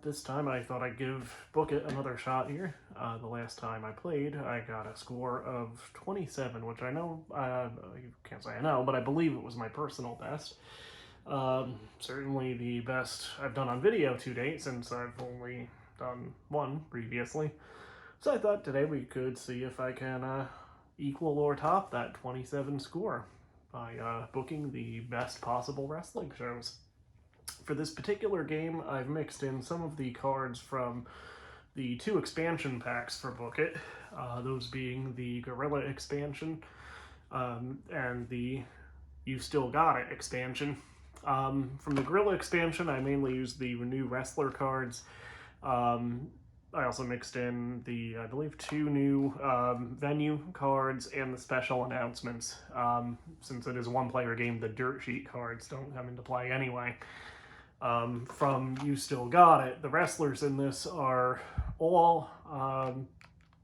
This time I thought I'd give Book It another shot here. The last time I played, I got a score of 27, which I know, you can't say I know, but I believe it was my personal best. Certainly the best I've done on video to date, since I've only done one previously. So I thought today we could see if I can equal or top that 27 score by booking the best possible wrestling shows. For this particular game, I've mixed in some of the cards from the 2 expansion packs for Book It, those being the Gorilla expansion and the You Still Got It expansion. From the Gorilla expansion, I mainly used the new wrestler cards. I also mixed in the, I believe, 2 new venue cards and the special announcements. Since it is a one-player game, the dirt sheet cards don't come into play anyway. From You Still Got It, the wrestlers in this are all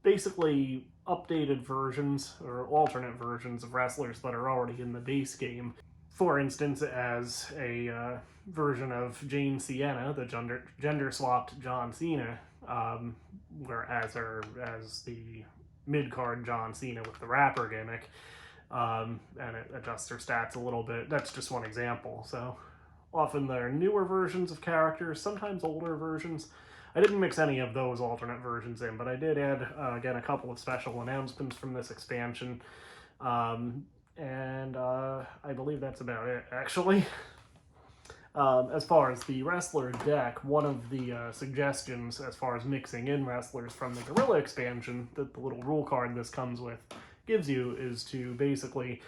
basically updated versions or alternate versions of wrestlers that are already in the base game. For instance, as a version of Jane Sienna, the gender-swapped John Cena, whereas as the mid-card John Cena with the rapper gimmick, and it adjusts her stats a little bit. That's just one example. So often they're newer versions of characters, sometimes older versions. I didn't mix any of those alternate versions in, but I did add, again, a couple of special announcements from this expansion. And I believe that's about it, actually. As far as the wrestler deck, one of the suggestions as far as mixing in wrestlers from the Gorilla expansion that the little rule card this comes with gives you is to basically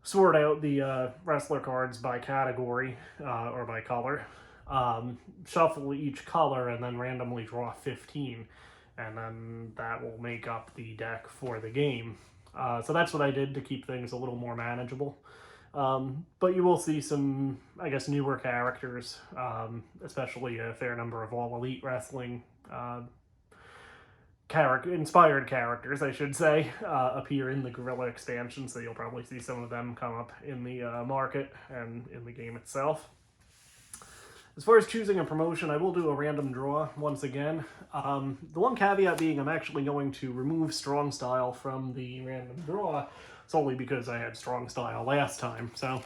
sort out the wrestler cards by category or by color, shuffle each color, and then randomly draw 15, and then that will make up the deck for the game. So that's what I did to keep things a little more manageable. But you will see some, I guess, newer characters, especially a fair number of All Elite Wrestling inspired characters, I should say, appear in the Gorilla expansion, so you'll probably see some of them come up in the market and in the game itself. As far as choosing a promotion, I will do a random draw once again. The one caveat being I'm actually going to remove Strong Style from the random draw, solely because I had Strong Style last time. So,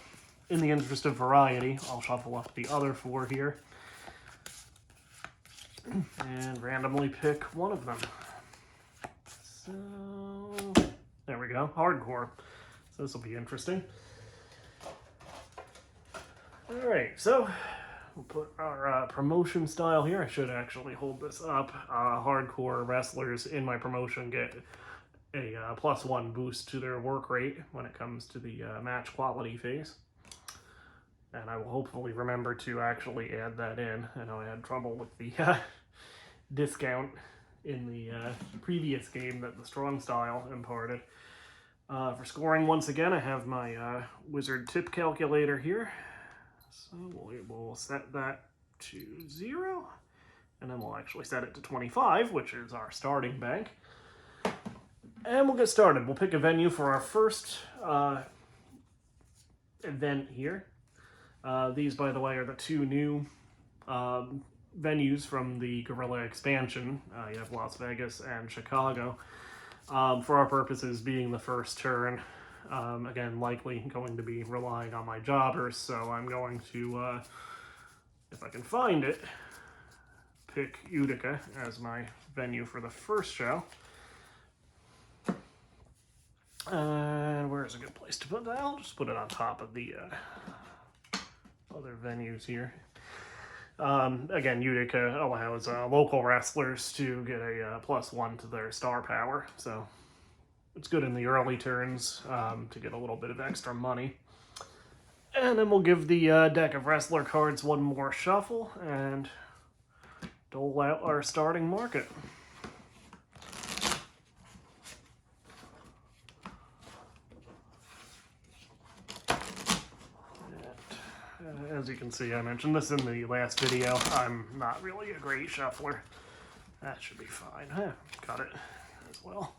in the interest of variety, I'll shuffle up the other 4 here and randomly pick one of them. So, there we go, Hardcore. So this will be interesting. Alright, so we'll put our promotion style here. I should actually hold this up. Hardcore wrestlers in my promotion get a +1 boost to their work rate when it comes to the match quality phase. And I will hopefully remember to actually add that in. I know I had trouble with the discount in the previous game that the Strong Style imparted. For scoring, once again, I have my Wizard Tip Calculator here. So we'll set that to 0, and then we'll actually set it to 25, which is our starting bank. And we'll get started. We'll pick a venue for our first event here. These, by the way, are the 2 new venues from the Gorilla expansion. You have Las Vegas and Chicago. For our purposes, being the first turn, again, likely going to be relying on my jobbers, so I'm going to, if I can find it, pick Utica as my venue for the first show. And where's a good place to put that? I'll just put it on top of the other venues here. Again, Utica allows local wrestlers to get a +1 to their star power, so it's good in the early turns to get a little bit of extra money. And then we'll give the deck of wrestler cards one more shuffle and dole out our starting market. As you can see, I mentioned this in the last video, I'm not really a great shuffler. That should be fine. Got it as well.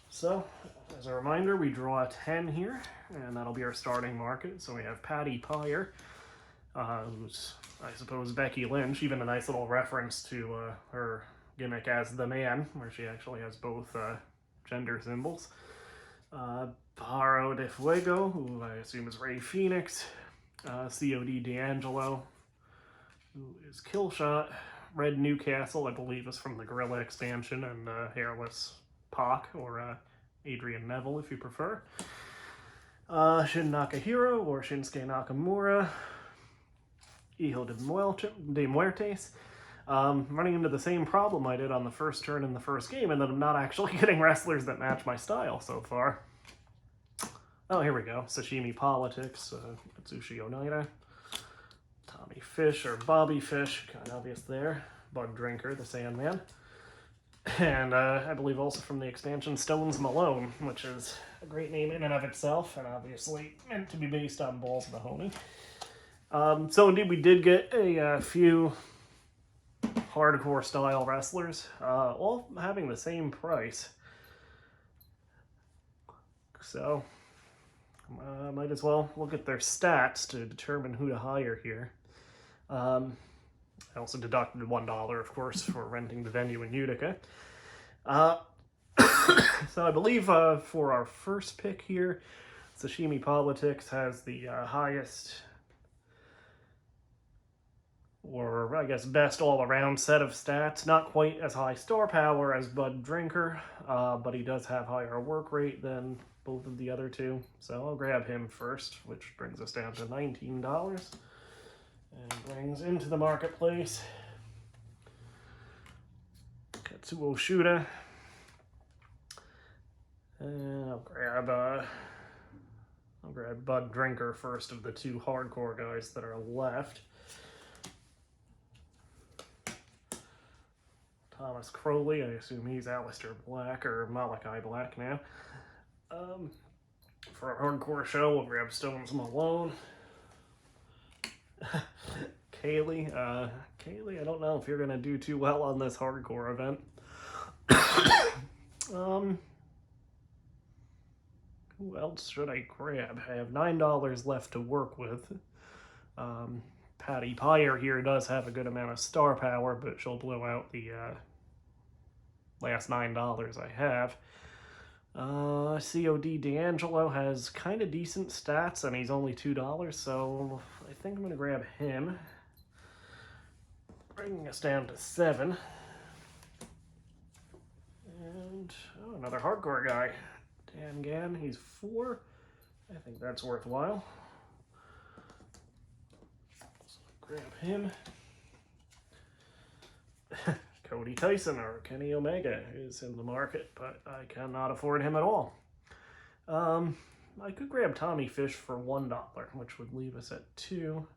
So, as a reminder, we draw a 10 here, and that'll be our starting market. So we have Patty Pyre who's, I suppose, Becky Lynch. Even a nice little reference to her gimmick as the man, where she actually has both gender symbols. Paro de Fuego, who I assume is Ray Phoenix. COD D'Angelo, who is Killshot. Red Newcastle, I believe, is from the Gorilla expansion, and Hairless Pac, or Adrian Neville, if you prefer. Shin Nakahiro, or Shinsuke Nakamura. Hijo de Muertes. Running into the same problem I did on the first turn in the first game, and that I'm not actually getting wrestlers that match my style so far. Oh, here we go. Sashimi Politics, Atsushi Onoida. Tommy Fish, or Bobby Fish, kind of obvious there. Bud Drinker, the Sandman. And I believe also from the expansion Stones Malone, which is a great name in and of itself, and obviously meant to be based on Balls Mahoney. So indeed, we did get a few hardcore style wrestlers, all having the same price. So might as well look at their stats to determine who to hire here. I also deducted $1, of course, for renting the venue in Utica. So I believe for our first pick here, Sashimi Politics has the highest, or I guess best all-around set of stats. Not quite as high star power as Bud Drinker, but he does have higher work rate than both of the other two. So I'll grab him first, which brings us down to $19. And brings into the marketplace Katsuo Shuda. And I'll grab Bud Drinker first of the two hardcore guys that are left. Thomas Crowley, I assume he's Aleister Black or Malachi Black now. For our hardcore show, we'll grab Stones Malone. Kaylee, I don't know if you're gonna do too well on this hardcore event. Who else should I grab? I have $9 left to work with. Patty Pyre here does have a good amount of star power, but she'll blow out the last $9 I have. COD D'Angelo has kind of decent stats, and he's only $2, so I think I'm going to grab him. Bringing us down to 7. And, another hardcore guy. Dan Gann, he's 4. I think that's worthwhile. So grab him. Cody Tyson, or Kenny Omega, is in the market, but I cannot afford him at all. I could grab Tommy Fish for $1, which would leave us at 2.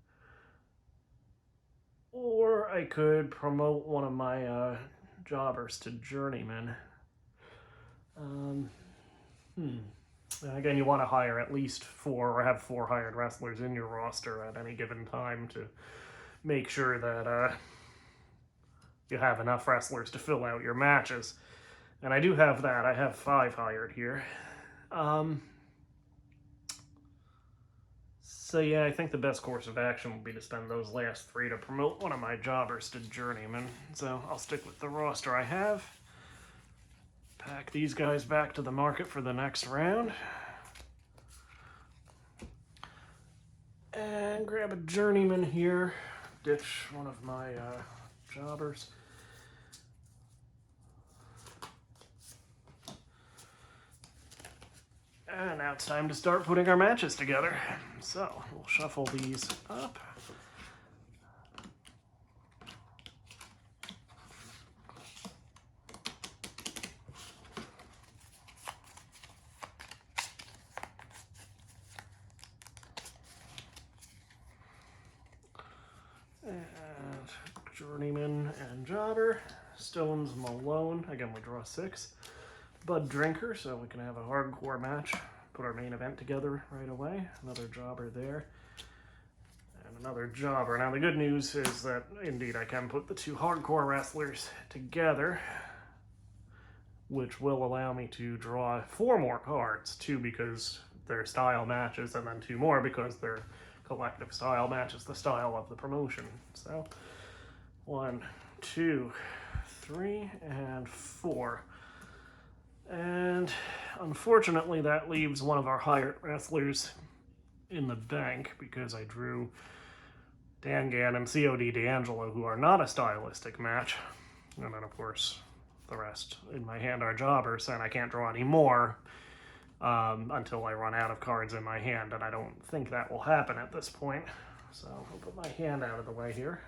Or I could promote one of my jobbers to journeyman. Again, you want to hire at least 4, or have 4 hired wrestlers in your roster at any given time to make sure that you have enough wrestlers to fill out your matches. And I do have that. I have 5 hired here. So yeah, I think the best course of action would be to spend those last 3 to promote one of my jobbers to journeyman. So I'll stick with the roster I have. Pack these guys back to the market for the next round. And grab a journeyman here. Ditch one of my jobbers. And now it's time to start putting our matches together. So we'll shuffle these up. And journeyman and jobber. Stones Malone. Again, we draw 6. Bud Drinker, so we can have a hardcore match. Put our main event together right away. Another jobber there. And another jobber. Now the good news is that indeed I can put the 2 hardcore wrestlers together, which will allow me to draw 4 more cards. 2 because they're style matches, and then 2 more because they're collective style matches the style of the promotion. So 1, 2, 3, and 4. And unfortunately, that leaves one of our hired wrestlers in the bank because I drew Dangan and COD D'Angelo, who are not a stylistic match. And then, of course, the rest in my hand are jobbers, and I can't draw any more until I run out of cards in my hand, and I don't think that will happen at this point. So I'll put my hand out of the way here.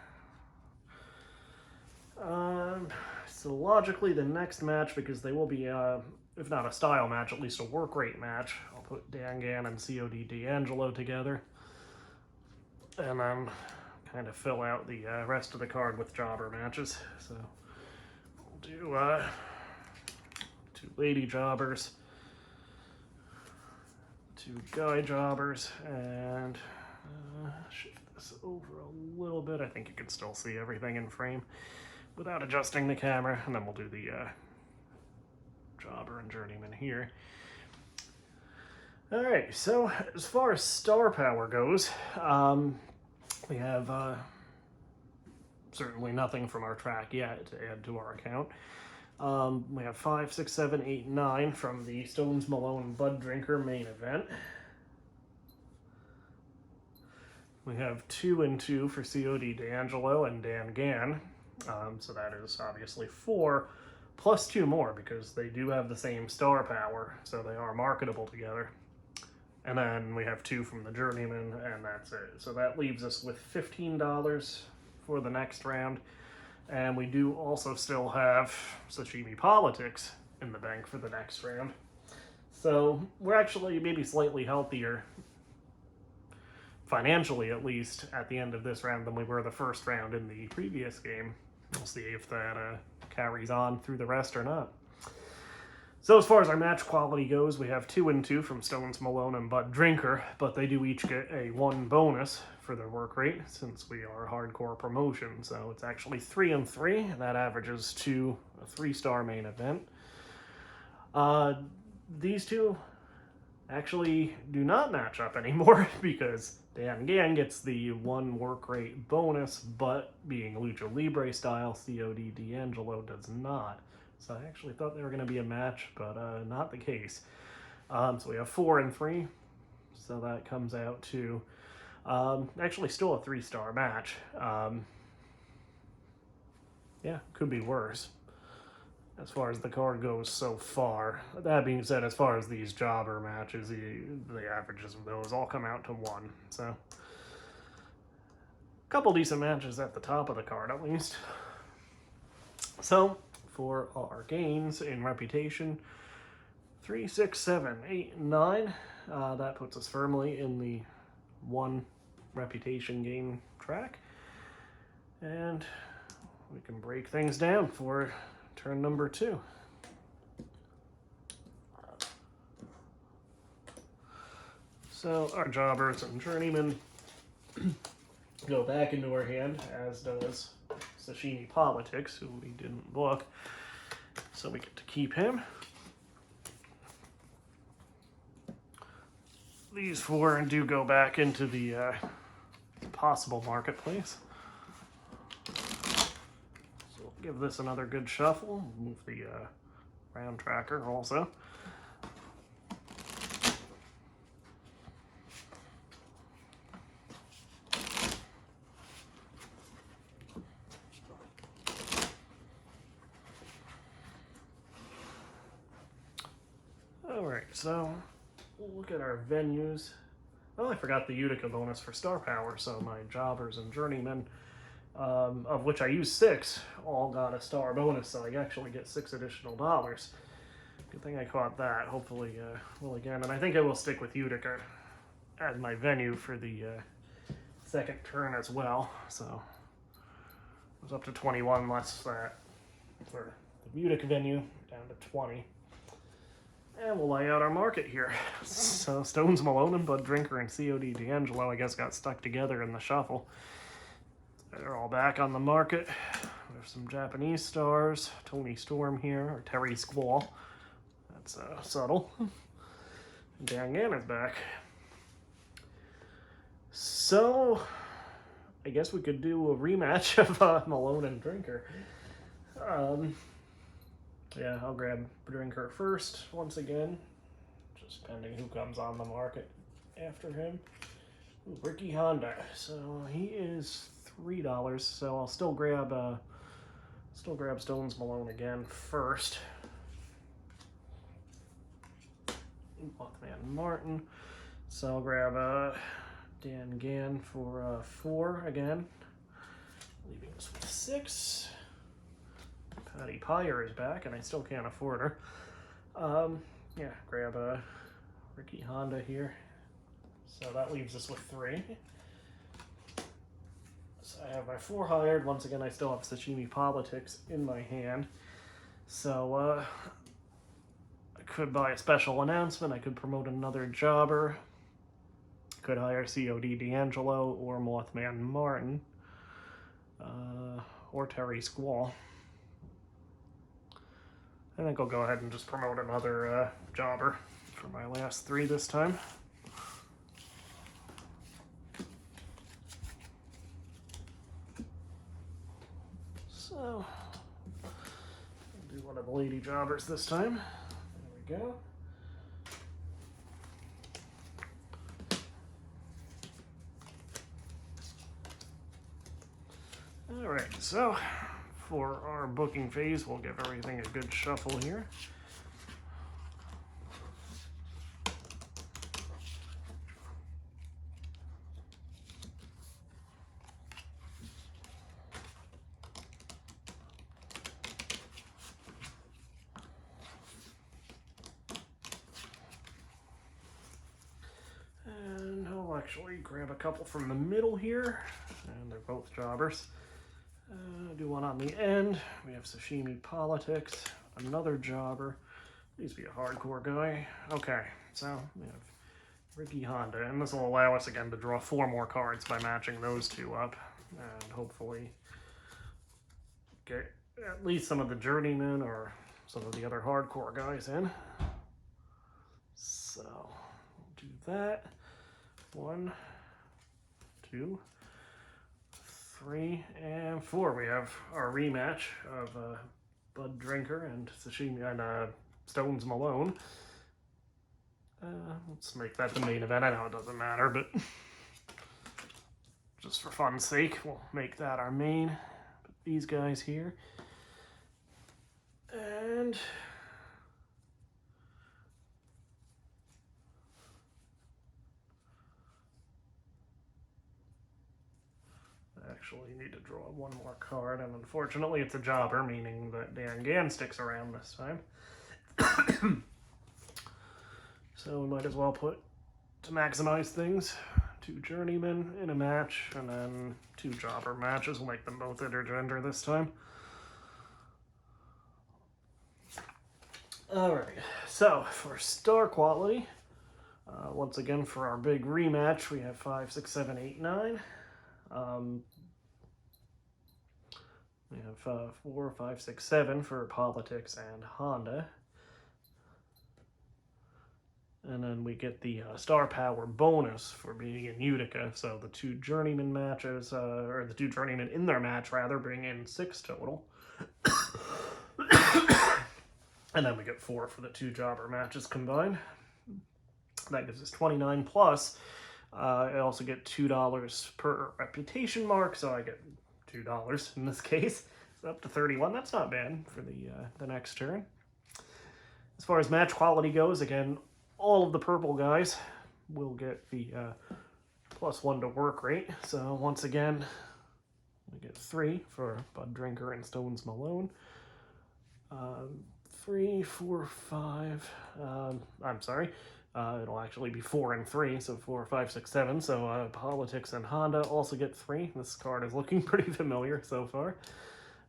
So logically, the next match, because they will be, if not a style match, at least a work rate match, I'll put Dangan and COD D'Angelo together, and then kind of fill out the rest of the card with jobber matches. So we'll do 2 lady jobbers, 2 guy jobbers, and shift this over a little bit. I think you can still see everything in frame without adjusting the camera, and then we'll do the jobber and journeyman here. All right, so as far as star power goes, we have certainly nothing from our track yet to add to our account. We have 5, 6, 7, 8, 9 from the Stones Malone Bud Drinker main event. We have 2 and 2 for COD D'Angelo and Dangan. So that is obviously 4 plus 2 more because they do have the same star power, so they are marketable together. And then we have 2 from the journeyman, and that's it. So that leaves us with $15 for the next round. And we do also still have Sashimi Politics in the bank for the next round. So we're actually maybe slightly healthier, financially at least, at the end of this round than we were the first round in the previous game. We'll see if that carries on through the rest or not. So as far as our match quality goes, we have 2 and 2 from Stones Malone and Bud Drinker, but they do each get a 1 bonus for their work rate since we are a hardcore promotion. So it's actually 3 and 3, and that averages to a 3-star main event. These two actually do not match up anymore because Dangan gets the 1 work rate bonus, but being Lucha Libre style, COD D'Angelo does not. So I actually thought they were going to be a match, but not the case. So we have 4 and 3. So that comes out to actually still a 3-star match. Yeah, could be worse as far as the card goes so far. That being said, as far as these jobber matches, the averages of those all come out to 1. So a couple decent matches at the top of the card at least. So for our gains in reputation, 3, 6, 7, 8, 9. That puts us firmly in the 1 reputation gain track. And we can break things down for turn number 2. So our jobbers and journeymen go back into our hand, as does Sashimi Politics, who we didn't book. So we get to keep him. These 4 do go back into the possible marketplace. So we'll give this another good shuffle. Move the round tracker also. Alright, so we'll look at our venues. Oh, I forgot the Utica bonus for star power, so my jobbers and journeymen, of which I used 6, all got a star bonus, so I actually get $6 additional dollars. Good thing I caught that. Hopefully, will again. And I think I will stick with Utica as my venue for the second turn as well. So it was up to 21 less that for the Utica venue, down to 20. And we'll lay out our market here. So Stones Malone and Bud Drinker and COD D'Angelo, I guess, got stuck together in the shuffle. They're all back on the market. There's some Japanese stars. Tony Storm here, or Terry Squall. That's subtle. Dangan is back. So, I guess we could do a rematch of Malone and Drinker. Yeah, I'll grab Drinker first once again, just pending who comes on the market after him. Ooh, Ricky Honda. So he is $3. So I'll still grab Stones Malone again first. Mothman Martin. So I'll grab Dan Gann for 4 again, leaving us with 6. Patty Pyre is back, and I still can't afford her. Yeah, grab Ricky Honda here. So that leaves us with 3. So I have my 4 hired. Once again, I still have Sashimi Politics in my hand. So I could buy a special announcement. I could promote another jobber. Could hire COD D'Angelo or Mothman Martin. Or Terry Squall. I think I'll go ahead and just promote another jobber for my last 3 this time. So, I'll do one of the lady jobbers this time. There we go. Alright, so for our booking phase, we'll give everything a good shuffle here. And I'll actually grab a couple from the middle here, and they're both jobbers. Do one on the end. We have Sashimi Politics, another jobber. Needs to be a hardcore guy. Okay, so we have Ricky Honda, and this will allow us again to draw 4 more cards by matching those 2 up, and hopefully get at least some of the journeymen or some of the other hardcore guys in. So we'll do that. 1, 2, 3, and 4. We have our rematch of Bud Drinker and Sashimi and Stones Malone. Let's make that the main event. I know it doesn't matter, but just for fun's sake, we'll make that our main. Put these guys here. And actually need to draw 1 more card, and unfortunately it's a jobber, meaning that Dan Gann sticks around this time. So we might as well put, to maximize things, 2 journeymen in a match, and then 2 jobber matches. We'll make them both intergender this time. Alright, so for star quality, once again for our big rematch, we have 5, 6, 7, 8, 9. We have 4, 5, 6, 7 for Politics and Honda. And then we get the star power bonus for being in Utica. So the 2 journeyman matches, or the 2 journeymen in their match rather, bring in 6 total. And then we get 4 for the 2 jobber matches combined. That gives us 29 plus. I also get $2 per reputation mark, so I get $2 in this case. So up to 31. That's not bad for the next turn. As far as match quality goes, again, all of the purple guys will get the +1 to work rate. So once again, we get 3 for Bud Drinker and Stones Malone. 3, 4, 5. I'm sorry. It'll actually be 4 and 3, so 4, 5, 6, 7. So Politics and Honda also get 3. This card is looking pretty familiar so far.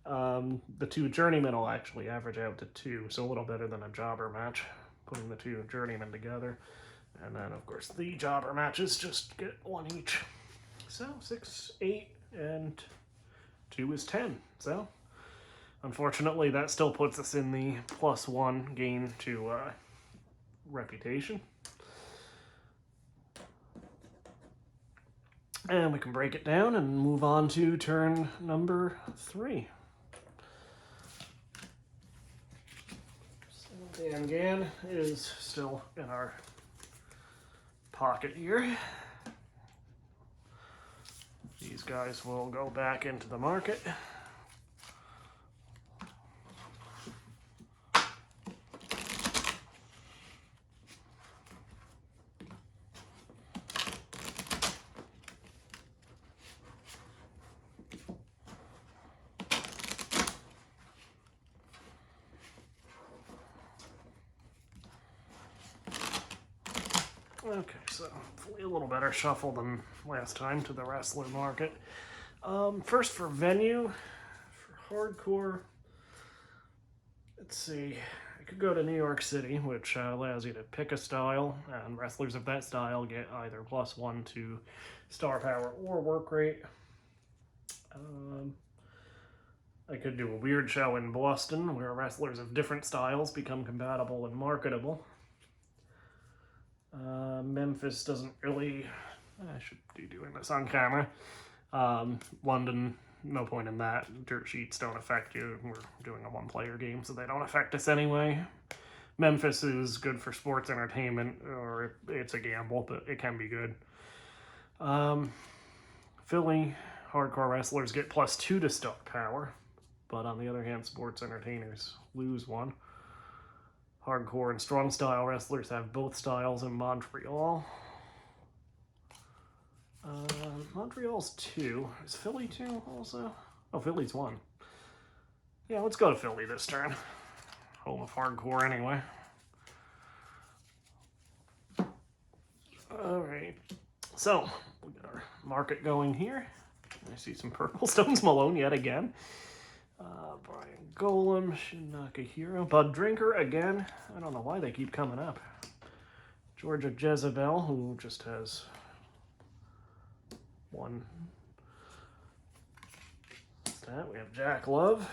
The 2 journeymen will actually average out to 2, so a little better than a jobber match, putting the 2 journeymen together. And then, of course, the jobber matches just get 1 each. So 6, 8, and 2 is 10. So unfortunately, that still puts us in the +1 gain to reputation. And we can break it down and move on to turn number 3. So Dan Gan is still in our pocket here. These guys will go back into the market. Okay, so hopefully a little better shuffle than last time to the wrestler market. First for venue, for hardcore, let's see, I could go to New York City, which allows you to pick a style, and wrestlers of that style get either +1 to star power or work rate. I could do a weird show in Boston, where wrestlers of different styles become compatible and marketable. Memphis doesn't really... I should be doing this on camera. London, no point in that. Dirt sheets don't affect you. We're doing a one-player game, so they don't affect us anyway. Memphis is good for sports entertainment, or it's a gamble, but it can be good. Philly, hardcore wrestlers get +2 to star power, but on the other hand, sports entertainers lose 1. Hardcore and strong style wrestlers have both styles in Montreal. Montreal's 2. Is Philly 2 also? Oh, Philly's 1. Yeah, let's go to Philly this turn. Home of hardcore anyway. Alright, so we got our market going here. I see some purple stones. Malone yet again. Brian Golem, Shinaka Hero, Bud Drinker again. I don't know why they keep coming up. Georgia Jezebel, who just has 1 stat. We have Jack Love,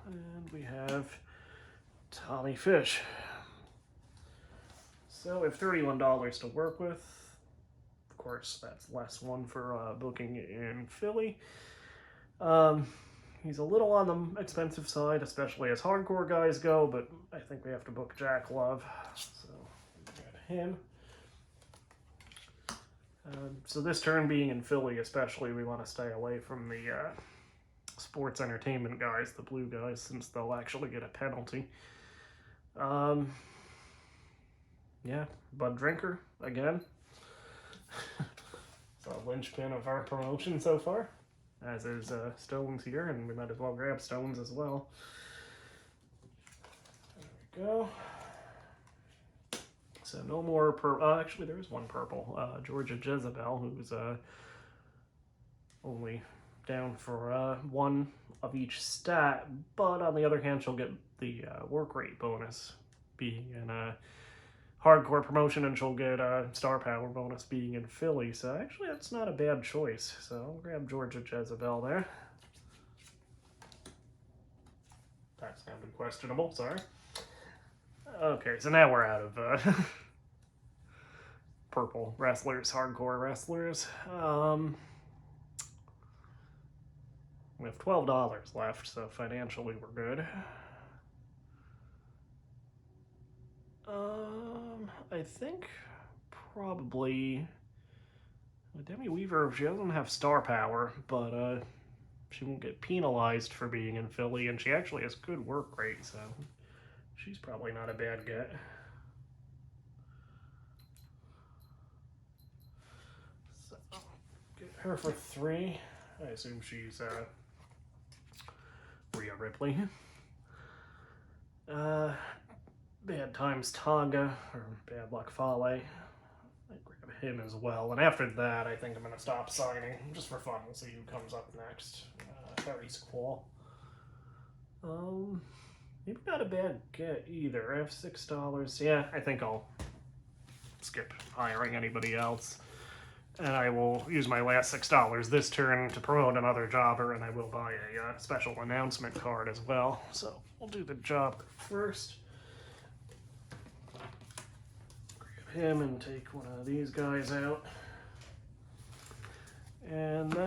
and we have Tommy Fish. So we have $31 to work with. Of course, that's less 1 for booking in Philly. He's a little on the expensive side, especially as hardcore guys go, but I think we have to book Jack Love, so we got him. So this turn being in Philly especially, we want to stay away from the sports entertainment guys, the blue guys, since they'll actually get a penalty. Yeah, Bud Drinker, again. It's a linchpin of our promotion so far. As is Stones here, and we might as well grab Stones as well. There we go. So no more purple. Actually, there is 1 purple. Georgia Jezebel, who's only down for 1 of each stat, but on the other hand, she'll get the work rate bonus being in a hardcore promotion, and she'll get a star power bonus being in Philly. So actually, that's not a bad choice. So I'll grab Georgia Jezebel there. That sounded questionable, sorry. Okay, so now we're out of purple wrestlers, hardcore wrestlers. We have $12 left, so financially we're good. I think probably Demi Weaver, she doesn't have star power, but she won't get penalized for being in Philly, and she actually has good work rate, so she's probably not a bad get. So get her for 3. I assume she's Rhea Ripley. Bad Times Tonga, or Bad Luck Fale. I grab him as well. And after that, I think I'm going to stop signing, just for fun. We'll see who comes up next. Harry Squall. Maybe not a bad get either. I have $6. Yeah, I think I'll skip hiring anybody else. And I will use my last $6 this turn to promote another jobber, and I will buy a special announcement card as well. So we'll do the jobber first. Grab him and take one of these guys out.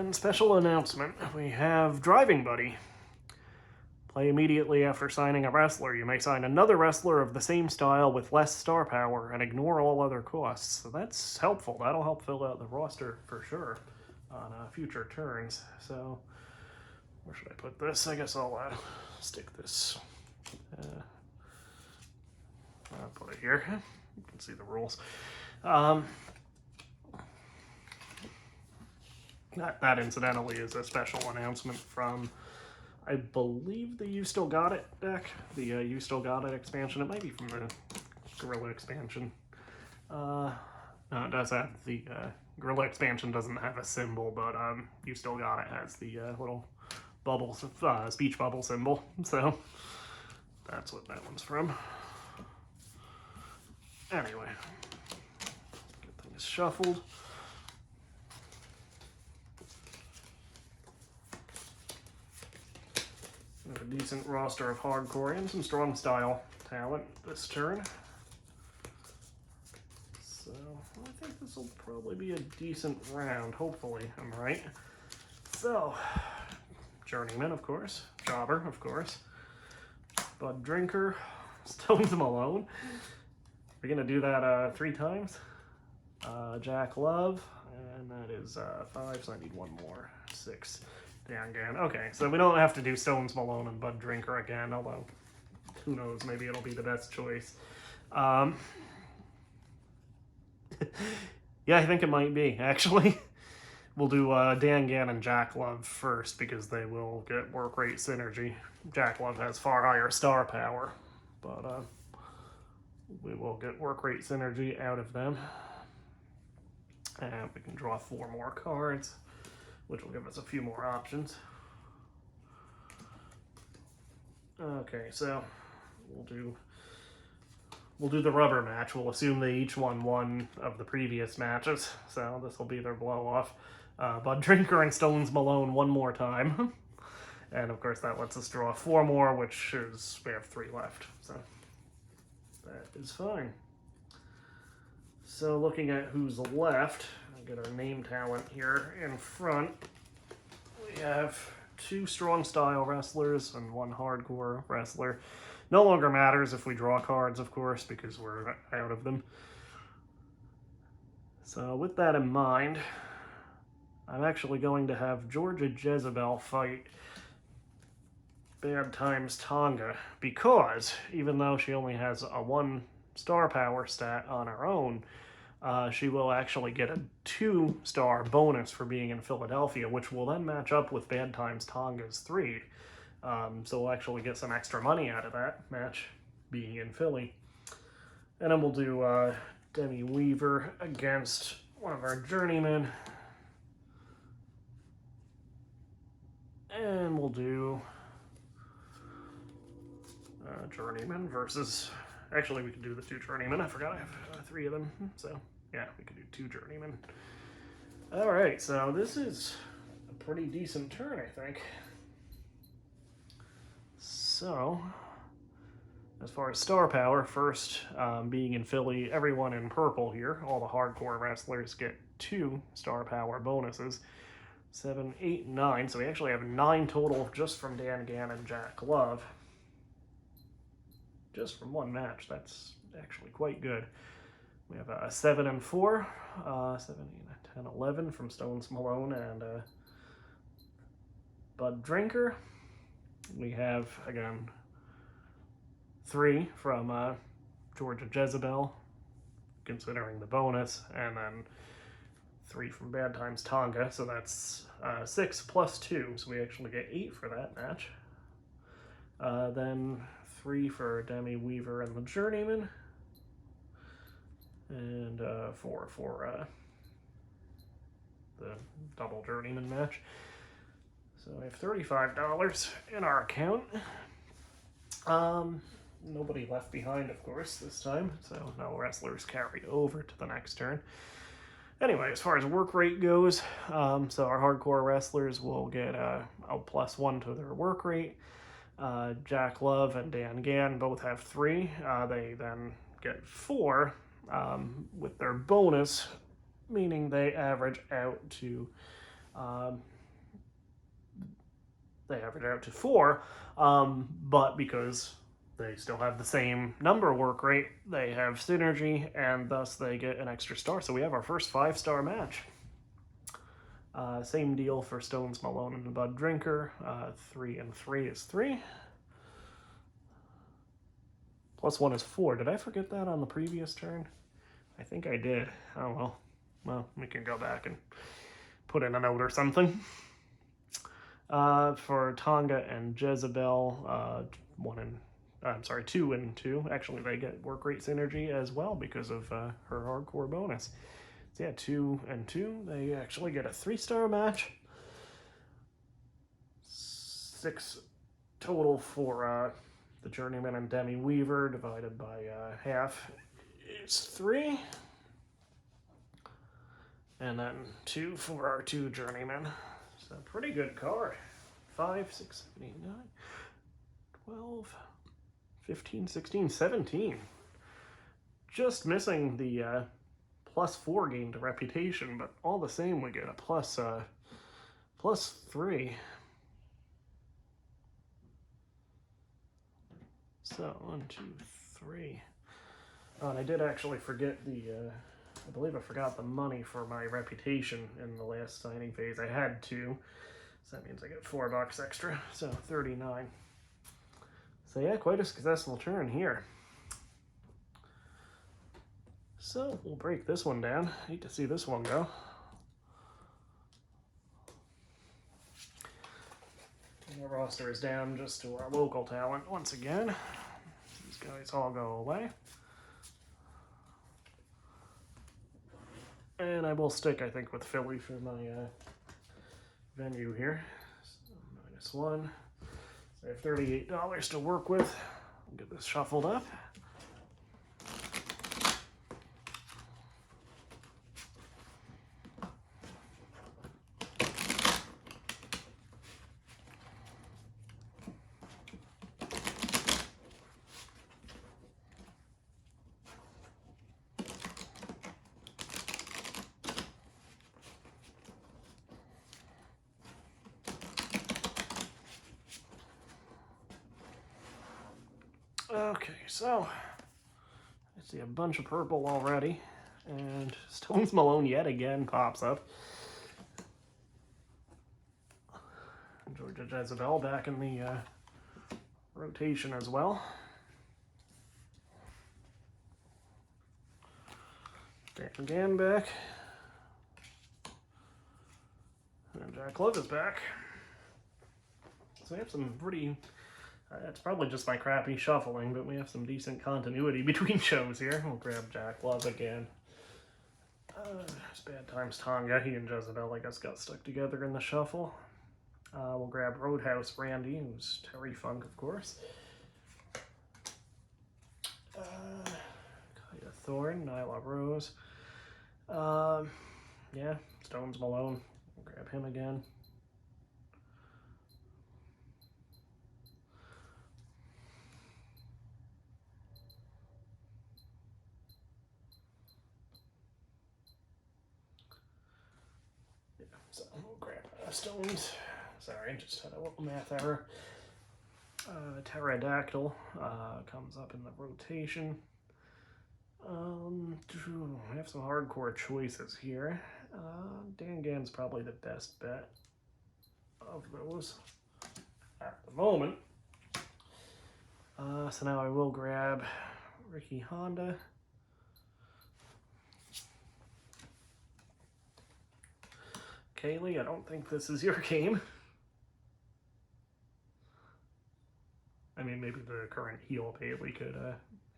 And special announcement, we have Driving Buddy. Play immediately after signing a wrestler. You may sign another wrestler of the same style with less star power and ignore all other costs. So that's helpful. That'll help fill out the roster for sure on future turns. So where should I put this? I guess I'll stick this. I'll put it here. You can see the rules. That incidentally is a special announcement from, I believe, the You Still Got It deck, the You Still Got It expansion. It might be from the Gorilla expansion. No, it does have the Gorilla expansion doesn't have a symbol, but You Still Got It has the little bubble, speech bubble symbol. So that's what that one's from. Anyway, get things shuffled. A decent roster of hardcore and some strong style talent this turn. So I think this will probably be a decent round, hopefully, I'm right. So, Journeyman, of course. Jobber, of course. Bud Drinker. Stones Malone. We're going to do that 3 times. Jack Love, and that is 5, so I need one more. 6. Again. Okay, so we don't have to do Stones Malone and Bud Drinker again, although who knows, maybe it'll be the best choice. Yeah, I think it might be, actually. We'll do Dan Gann and Jack Love first because they will get work rate synergy. Jack Love has far higher star power, but we will get work rate synergy out of them. And we can draw 4 more cards, which will give us a few more options. Okay, so we'll do the rubber match. We'll assume they each won 1 of the previous matches, so this will be their blow-off. Bud Drinker and Stones Malone 1 more time. And of course that lets us draw 4 more, which is, we have 3 left, so that is fine. So looking at who's left, get our name talent here in front. We have 2 strong style wrestlers and 1 hardcore wrestler. No longer matters if we draw cards, of course, because we're out of them. So with that in mind, I'm actually going to have Georgia Jezebel fight Bad Times Tonga, because even though she only has a 1 star power stat on her own, she will actually get a 2-star bonus for being in Philadelphia, which will then match up with Bad Times Tonga's 3. So we'll actually get some extra money out of that match being in Philly. And then we'll do Demi Weaver against one of our journeymen. And we'll do journeyman versus... Actually, we could do the 2 journeymen. I forgot I have 3 of them. So, yeah, we could do 2 journeymen. All right, so this is a pretty decent turn, I think. So, as far as star power, first, being in Philly, everyone in purple here, all the hardcore wrestlers get 2 star power bonuses. 7, 8, 9. So we actually have 9 total just from Dan Gann and Jack Love. Just from 1 match. That's actually quite good. We have a 7 and 4, 7, 8, 10, 11 from Stones Malone and Bud Drinker. We have, again, 3 from Georgia Jezebel, considering the bonus, and then 3 from Bad Times Tonga, so that's 6 plus 2, so we actually get 8 for that match. Then 3 for Demi Weaver and the Journeyman, and 4 for the double Journeyman match. So we have $35 in our account. Nobody left behind, of course, this time, so no wrestlers carry over to the next turn. Anyway, as far as work rate goes, so our hardcore wrestlers will get a +1 to their work rate. Jack Love and Dan Gann both have 3. They then get 4 with their bonus, meaning they average out to they average out to 4. But because they still have the same number work rate, they have synergy, and thus they get an extra star. So we have our first 5-star match. Same deal for Stones, Malone, and Bud Drinker. 3 and 3 is 3. Plus 1 is 4. Did I forget that on the previous turn? I think I did. Oh well. Well, we can go back and put in a note or something. For Tonga and Jezebel, 2 and 2. Actually, they get work rate synergy as well because of her hardcore bonus. So yeah, 2 and 2. They actually get a 3-star match. 6 total for the Journeyman and Demi Weaver, divided by half is 3. And then 2 for our 2 Journeymen. So pretty good card. 5, 6, 7, 8, 9, 12, 15, 16, 17. Just missing the +4 gain to reputation, but all the same we get a +3. So 1, 2, 3. Oh, and I did actually forget I believe I forgot the money for my reputation in the last signing phase. I had to, so that means I get $4 extra, so 39. So yeah, quite a successful turn here. So we'll break this one down. Hate to see this one go. And the roster is down just to our local talent once again. These guys all go away. And I will stick, I think, with Philly for my venue here. So -1. So I have $38 to work with. I'll get this shuffled up. Okay, so I see a bunch of purple already, and Stones Malone yet again pops up. Georgia Jezebel back in the rotation as well. Dan Gann back. And Jack Love is back. So we have some pretty... it's probably just my crappy shuffling, but we have some decent continuity between shows here. We'll grab Jack Love again. It's Bad Times Tonga. He and Jezebel, I guess, got stuck together in the shuffle. We'll grab Roadhouse Randy, who's Terry Funk, of course. Kaya Thorne, Nyla Rose. Yeah, Stones Malone. We'll grab him again. So we'll grab Stones. Sorry, just had a little math error. Pterodactyl comes up in the rotation. We have some hardcore choices here. Dan Gann's probably the best bet of those at the moment. So now I will grab Ricky Honda. Kaylee, I don't think this is your game. I mean, maybe the current heel Bailey could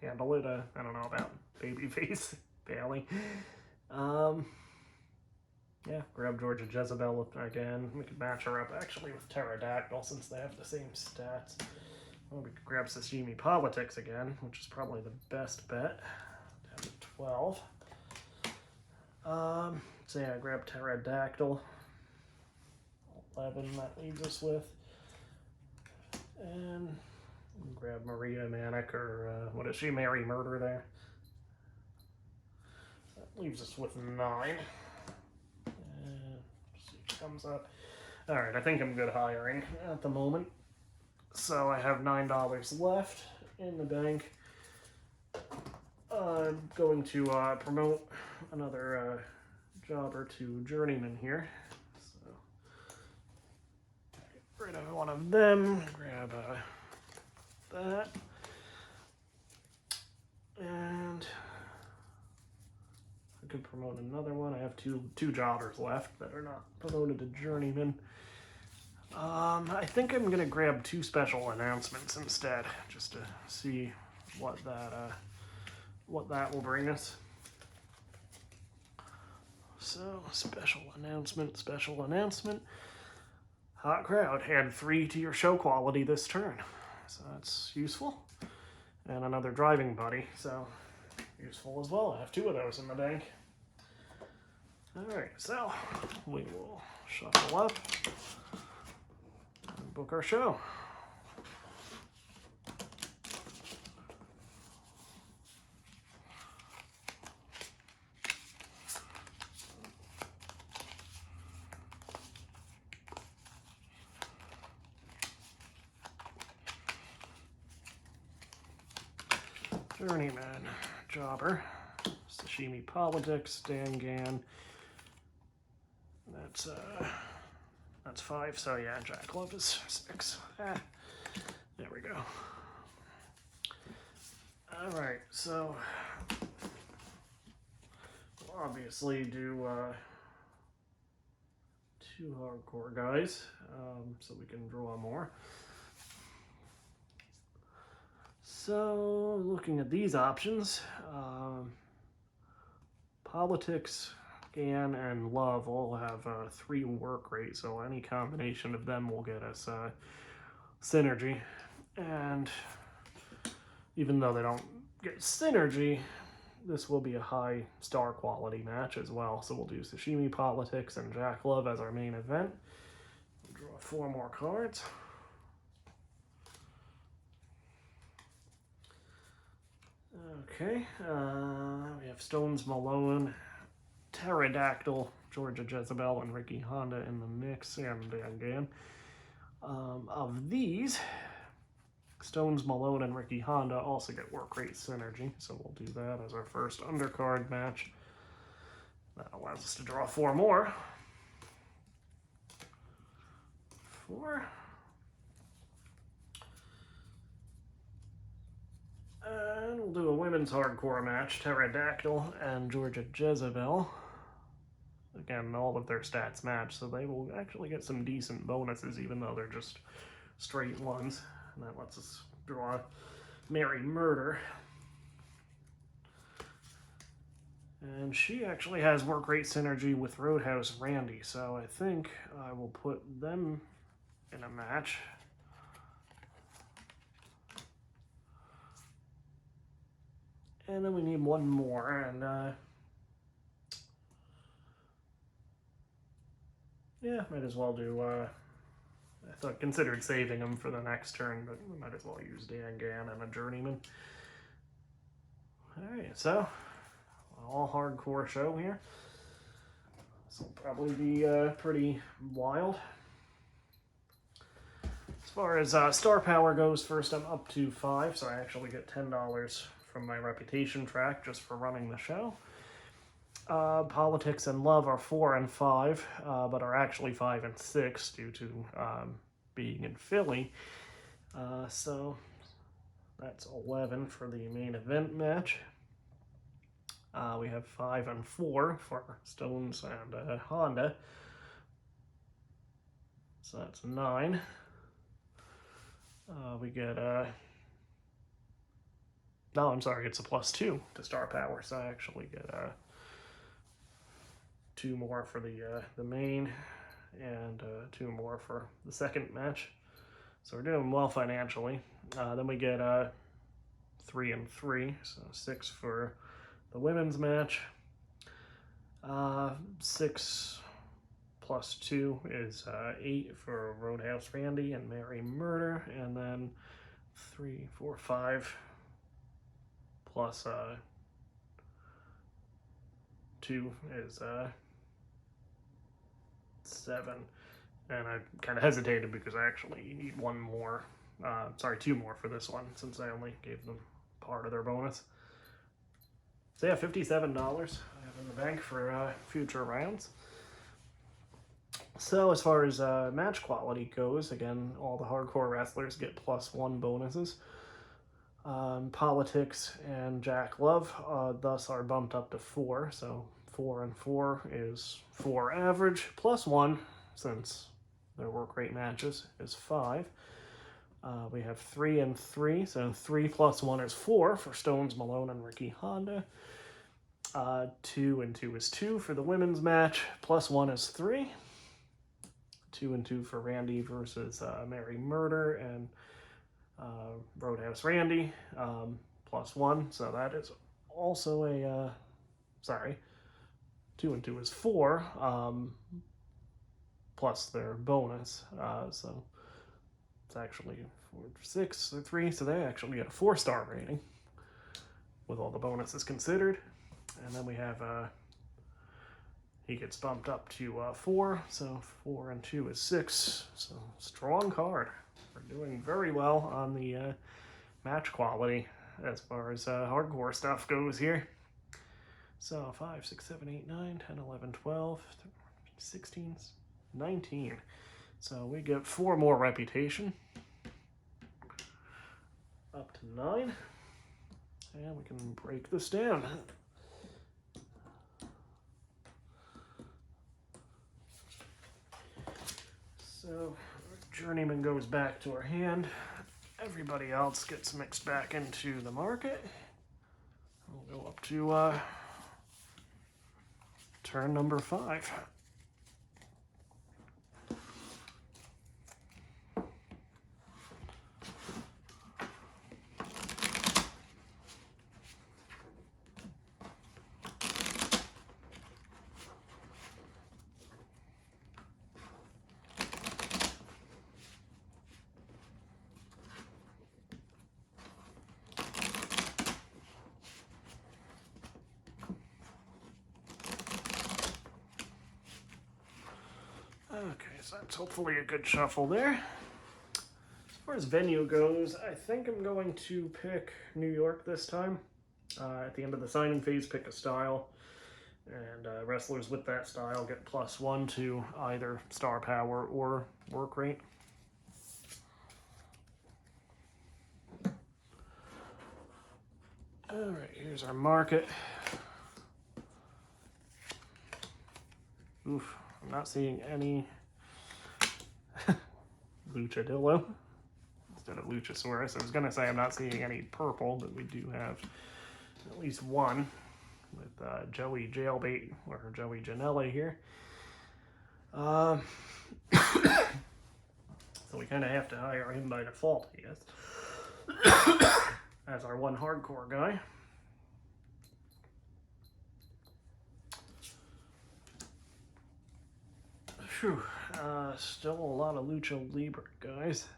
handle it. I don't know about babyface Bailey. Yeah, grab Georgia Jezebel again. We could match her up actually with Pterodactyl since they have the same stats. Well, we could grab Sashimi Politics again, which is probably the best bet. Down to 12. So yeah, grab Pterodactyl. 11 that leaves us with. And grab Maria Manic, or what is she? Mary Murder there. That leaves us with 9. And she comes up. Alright, I think I'm good hiring at the moment. So I have $9 left in the bank. I'm going to promote another jobber to journeyman here. So get rid of one of them, grab that, and I could promote another one. I have two jobbers left that are not promoted to journeyman. I think I'm gonna grab 2 special announcements instead, just to see what that will bring us. So, special announcement. Hot crowd. Add 3 to your show quality this turn. So that's useful. And another driving buddy, so useful as well. I have 2 of those in the bank. Alright, so we will shuffle up and book our show. Journeyman, jobber, sashimi politics, Dangan. That's 5. So yeah, Jack Love is 6. There we go. All right, so we'll obviously do 2 hardcore guys, so we can draw more. So, looking at these options, politics, Gan, and love all have 3 work rate, so any combination of them will get us synergy. And even though they don't get synergy, this will be a high star quality match as well. So we'll do sashimi politics and Jack Love as our main event. We'll draw 4 more cards. Okay, we have Stones Malone, Pterodactyl, Georgia Jezebel, and Ricky Honda in the mix, and Dan. Of these, Stones Malone and Ricky Honda also get work rate synergy, so we'll do that as our first undercard match. That allows us to draw 4 more. 4. And we'll do a women's hardcore match, Pterodactyl and Georgia Jezebel. Again, all of their stats match, so they will actually get some decent bonuses, even though they're just straight ones. And that lets us draw Mary Murder. And she actually has work rate synergy with Roadhouse Randy, so I think I will put them in a match. And then we need one more, and yeah, might as well do, I considered saving them for the next turn, but we might as well use Dangan and a Journeyman. Alright, so, all hardcore show here. This will probably be pretty wild. As far as star power goes, first I'm up to 5, so I actually get $10 from my reputation track just for running the show. Politics and love are 4 and 5, but are actually 5 and 6 due to being in Philly. So that's 11 for the main event match. We have 5 and 4 for Stones and Honda. So that's 9. We get no, I'm sorry, it's a +2 to star power, so I actually get 2 more for the main and 2 more for the second match. So we're doing well financially. Then we get 3 and 3, so 6 for the women's match. 6 plus 2 is 8 for Roadhouse Randy and Mary Murder, and then 3, 4, 5 plus 2 is 7, And I kind of hesitated because I actually need one more, sorry, two more for this one, since I only gave them part of their bonus. So yeah, $57 I have in the bank for future rounds. So as far as match quality goes, again, all the hardcore wrestlers get +1 bonuses. Politics and Jack Love thus are bumped up to 4, so 4 and 4 is 4 average, +1, since their work rate matches, is 5. We have 3 and 3, so 3 + 1 is 4 for Stones, Malone, and Ricky Honda. 2 and 2 is 2 for the women's match, +1 is 3. 2 and 2 for Randy versus Mary Murder and Roadhouse Randy, +1. So that is also a, sorry, 2 and 2 is 4, plus their bonus. So it's actually 4, 6, or 3. So they actually get a 4-star rating with all the bonuses considered. And then we have he gets bumped up to 4, so 4 and 2 is 6. So strong card. We're doing very well on the match quality as far as hardcore stuff goes here. So 5, 6, 7, 8, 9, 10, 11, 12, 16, 19. So we get 4 more reputation. Up to 9. And we can break this down. So Journeyman goes back to our hand. Everybody else gets mixed back into the market. We'll go up to turn number 5. Okay, so that's hopefully a good shuffle there. As far as venue goes, I think I'm going to pick New York this time. At the end of the signing phase, pick a style. And wrestlers with that style get +1 to either star power or work rate. Alright, here's our market. Oof, I'm not seeing any Luchadillo instead of Luchasaurus. I was going to say I'm not seeing any purple, but we do have at least one with Joey Jailbait, or Joey Janela here. So we kind of have to hire him by default, I guess, as our one hardcore guy. Phew, still a lot of Lucha Libre guys.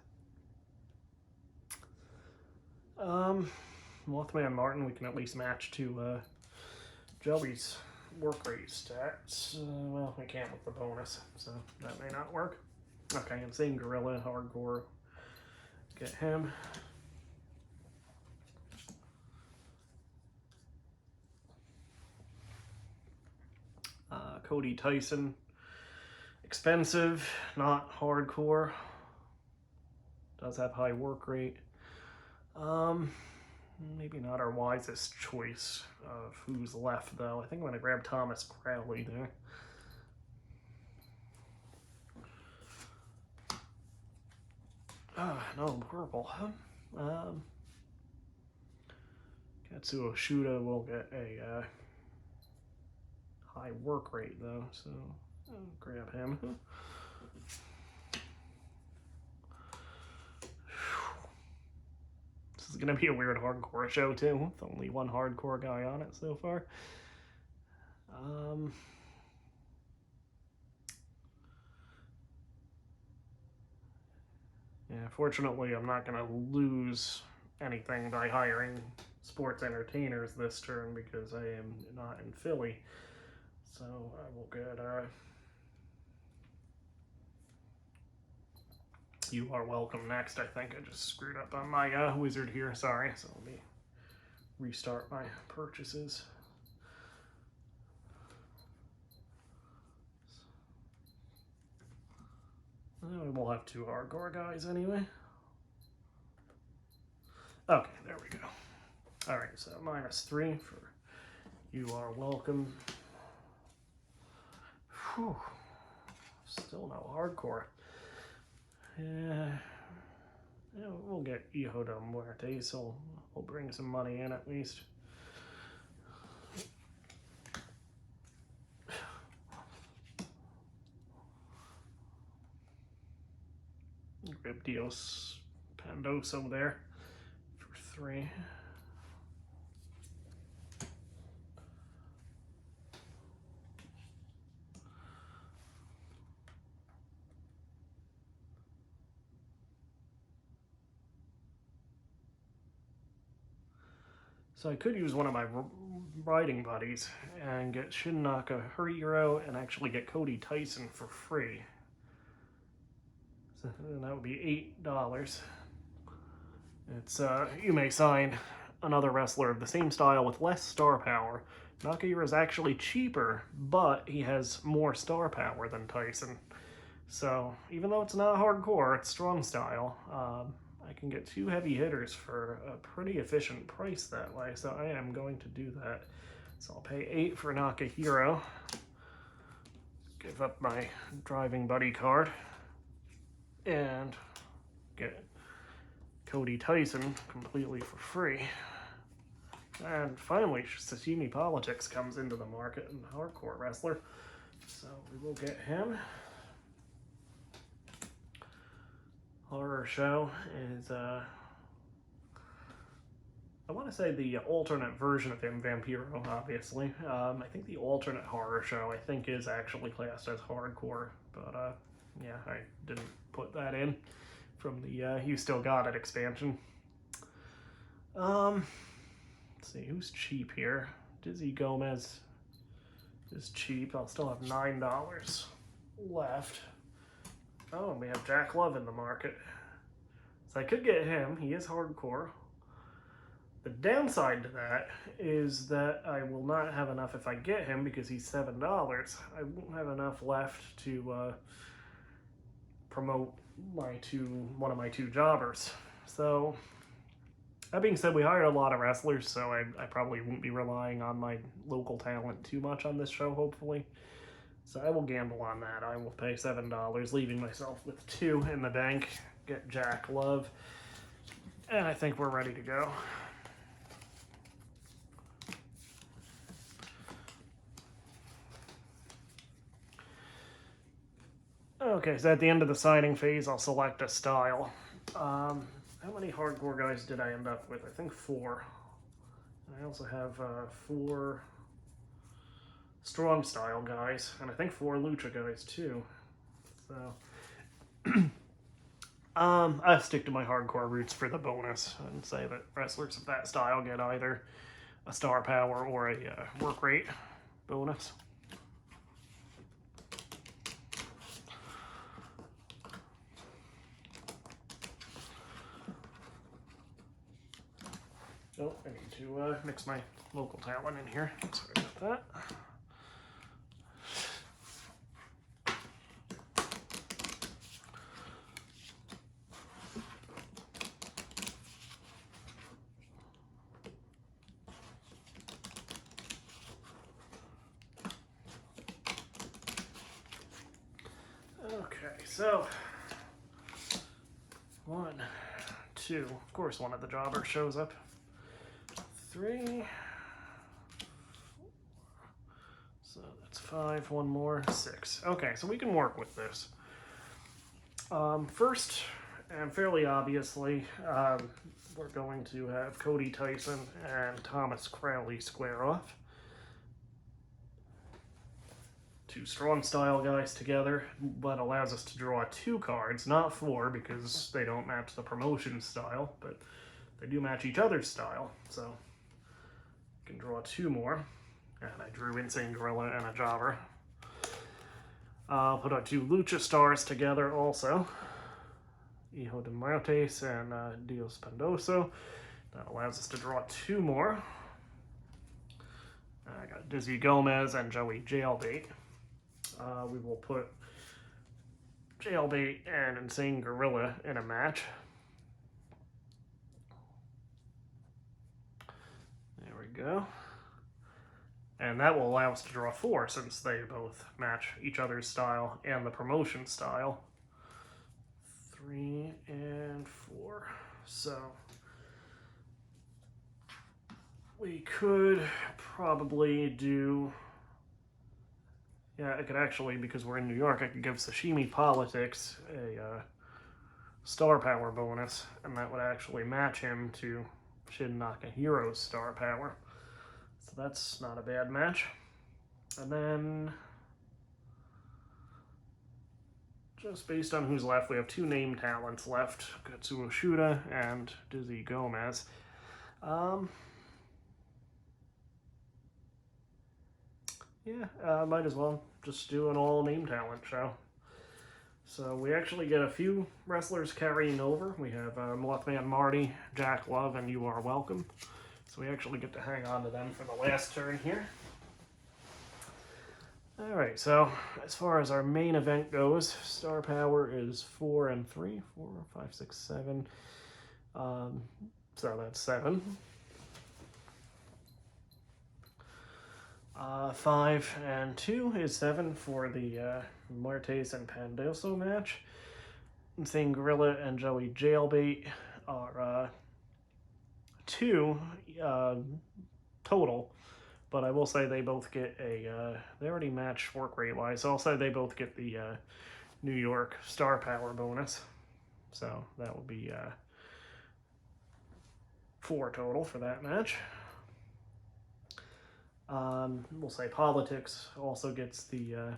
Mothman Martin, we can at least match to Joey's work rate stats. Well, we can't with the bonus, so that may not work. Okay, Insane Gorilla, hardcore. Get him. Cody Tyson. Expensive, not hardcore. Does have high work rate. Maybe not our wisest choice of who's left, though. I think I'm going to grab Thomas Crowley there. No, purple. Katsuo Shuda will get a high work rate, though, so I'll grab him. This is going to be a weird hardcore show, too, with only one hardcore guy on it so far. Yeah, fortunately, I'm not going to lose anything by hiring sports entertainers this turn because I am not in Philly. So I will get guess you are welcome next. I think I just screwed up on my wizard here. Sorry. So let me restart my purchases. We'll have 2 hardcore guys anyway. Okay, there we go. All right, so -3 for you are welcome. Whew. Still no hardcore. Yeah, we'll get Hijo de Muerte, so we'll bring some money in at least. Grab Dios Pandoso there for 3. So I could use one of my riding buddies and get Shinnaka her hero and actually get Cody Tyson for free. So that would be $8. It's you may sign another wrestler of the same style with less star power. Nakahira is actually cheaper, but he has more star power than Tyson. So even though it's not hardcore, it's strong style. I can get 2 heavy hitters for a pretty efficient price that way, so I am going to do that. So I'll pay 8 for Nakahiro. Give up my driving buddy card. And get Cody Tyson completely for free. And finally, Sashimi Politics comes into the market and hardcore wrestler. So we will get him. Horror Show is, I want to say the alternate version of him, Vampiro, obviously. I think the alternate Horror Show, I think, is actually classed as hardcore. But, yeah, I didn't put that in from the You Still Got It expansion. Let's see, who's cheap here? Dizzy Gomez is cheap. I'll still have $9 left. Oh, we have Jack Love in the market. So I could get him. He is hardcore. The downside to that is that I will not have enough if I get him because he's $7. I won't have enough left to promote one of my 2 jobbers. So that being said, we hired a lot of wrestlers, so I probably won't be relying on my local talent too much on this show, hopefully. So I will gamble on that. I will pay $7, leaving myself with 2 in the bank. Get Jack Love. And I think we're ready to go. Okay, so at the end of the signing phase, I'll select a style. How many hardcore guys did I end up with? I think 4. I also have 4 strong style guys, and I think 4 lucha guys too. So I'll stick to my hardcore roots for the bonus and say that wrestlers of that style get either a star power or a work rate bonus. Oh, I need to mix my local talent in here. Sorry about that. Okay, so 1, 2. Of course, one of the jobbers shows up. 3. So that's 5. 1 more. 6. Okay, so we can work with this. First, and fairly obviously, we're going to have Cody Tyson and Thomas Crowley square off. 2 strong style guys together, but allows us to draw 2 cards, not 4, because they don't match the promotion style, but they do match each other's style, so I can draw 2 more. And I drew Insane Gorilla and a Jobber. I'll put our 2 Lucha Stars together also. Hijo de Muertes and Dios Pendoso. That allows us to draw 2 more. I got Dizzy Gomez and Joey Jailbait. We will put Jailbait and Insane Gorilla in a match. There we go. And that will allow us to draw 4 since they both match each other's style and the promotion style. 3 and 4. So we could probably do... Yeah, I could actually, because we're in New York, I could give Sashimi Politics a star power bonus, and that would actually match him to Shin Nakahiro's star power. So that's not a bad match. And then, just based on who's left, we have 2 name talents left, Katsuo Shuda and Dizzy Gomez. Yeah, might as well just do an all name talent show. So we actually get a few wrestlers carrying over. We have Mothman Marty, Jack Love, and You Are Welcome. So we actually get to hang on to them for the last turn here. Alright, so as far as our main event goes, star power is 4 and 3. 4, 5, 6, 7. So that's 7. 5 and 2 is 7 for the Muertes and Pendoso match. Insane Gorilla and Joey Jailbait are 2 total, but I will say they both get a, they already match work rate wise, so I'll say they both get the New York star power bonus. So that will be 4 total for that match. We'll say Politics also gets the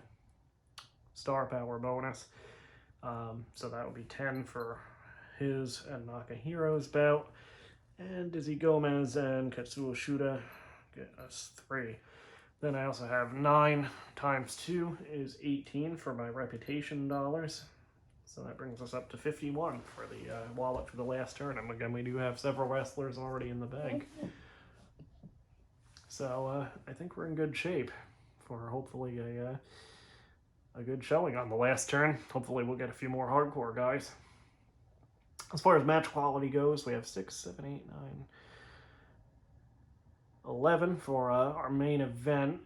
star power bonus. So that would be 10 for his and Nakahiro's bout. And Dizzy Gomez and Katsuo Shuda get us 3. Then I also have 9 times 2 is 18 for my reputation dollars. So that brings us up to 51 for the wallet for the last turn. And again, we do have several wrestlers already in the bag. So I think we're in good shape for hopefully a good showing on the last turn. Hopefully we'll get a few more hardcore guys. As far as match quality goes, we have 6, 7, 8, 9, 11 for our main event.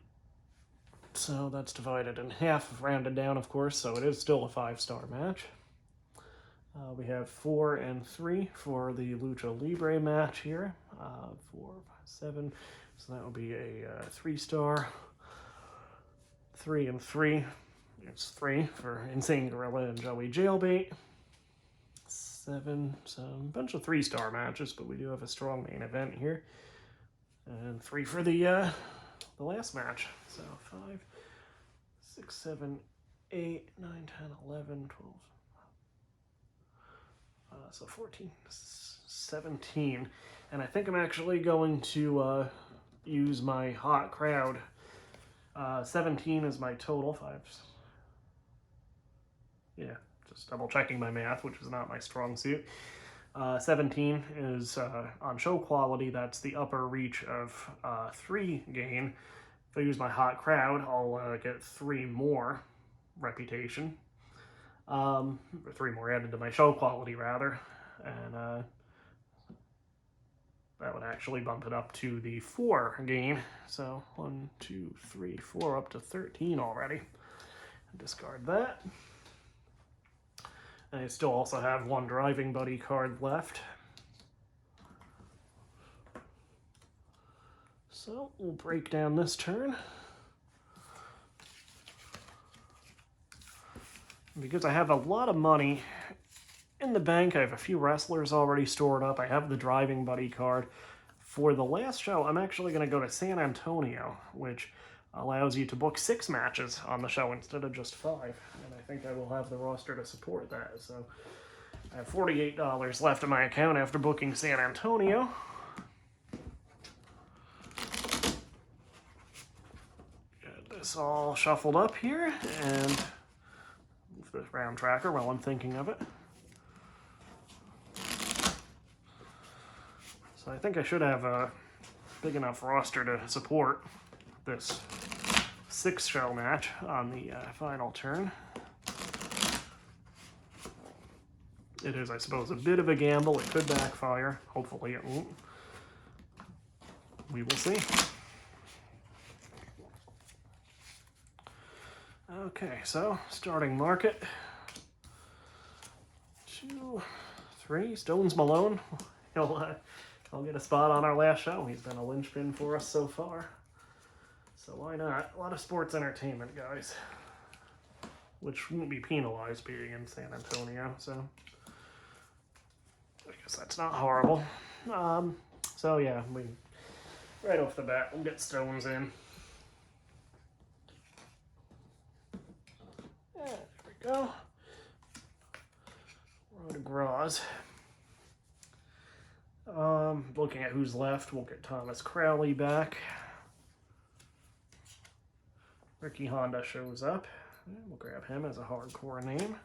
So that's divided in half, rounded down of course, so it is still a 5-star match. We have 4 and 3 for the Lucha Libre match here. 4, 5, 7. So that will be a 3-star. 3 and 3. It's 3 for Insane Gorilla and Joey Jailbait. 7. So a bunch of 3-star matches, but we do have a strong main event here. And 3 for the last match. So 5, 6, 7, 8, 9, 10, 11, 12. So 14, 17. And I think I'm actually going to use my hot crowd. 17 is my total. 5. Yeah, just double checking my math, which is not my strong suit. 17 is on show quality. That's the upper reach of 3 gain. If I use my hot crowd, I'll get 3 more reputation. Or 3 more added to my show quality, rather. And that would actually bump it up to the 4 gain. So 1, 2, 3, 4, up to 13 already. Discard that. I still also have 1 driving buddy card left. So we'll break down this turn. Because I have a lot of money in the bank, I have a few wrestlers already stored up. I have the driving buddy card. For the last show, I'm actually going to go to San Antonio, which allows you to book 6 matches on the show instead of just 5. And I think I will have the roster to support that. So I have $48 left in my account after booking San Antonio. Get this all shuffled up here and move the round tracker while I'm thinking of it. So I think I should have a big enough roster to support this 6-shell match on the final turn. It is, I suppose, a bit of a gamble. It could backfire. Hopefully it won't. We will see. Okay, so starting market. 2, 3. Stones Malone. He'll get a spot on our last show. He's been a linchpin for us so far. So why not? A lot of sports entertainment, guys. Which won't be penalized being in San Antonio, so I guess that's not horrible. So yeah, right off the bat, we'll get Stones in. Yeah, there we go. Road to Graz. Looking at who's left, we'll get Thomas Crowley back. Ricky Honda shows up. We'll grab him as a hardcore name.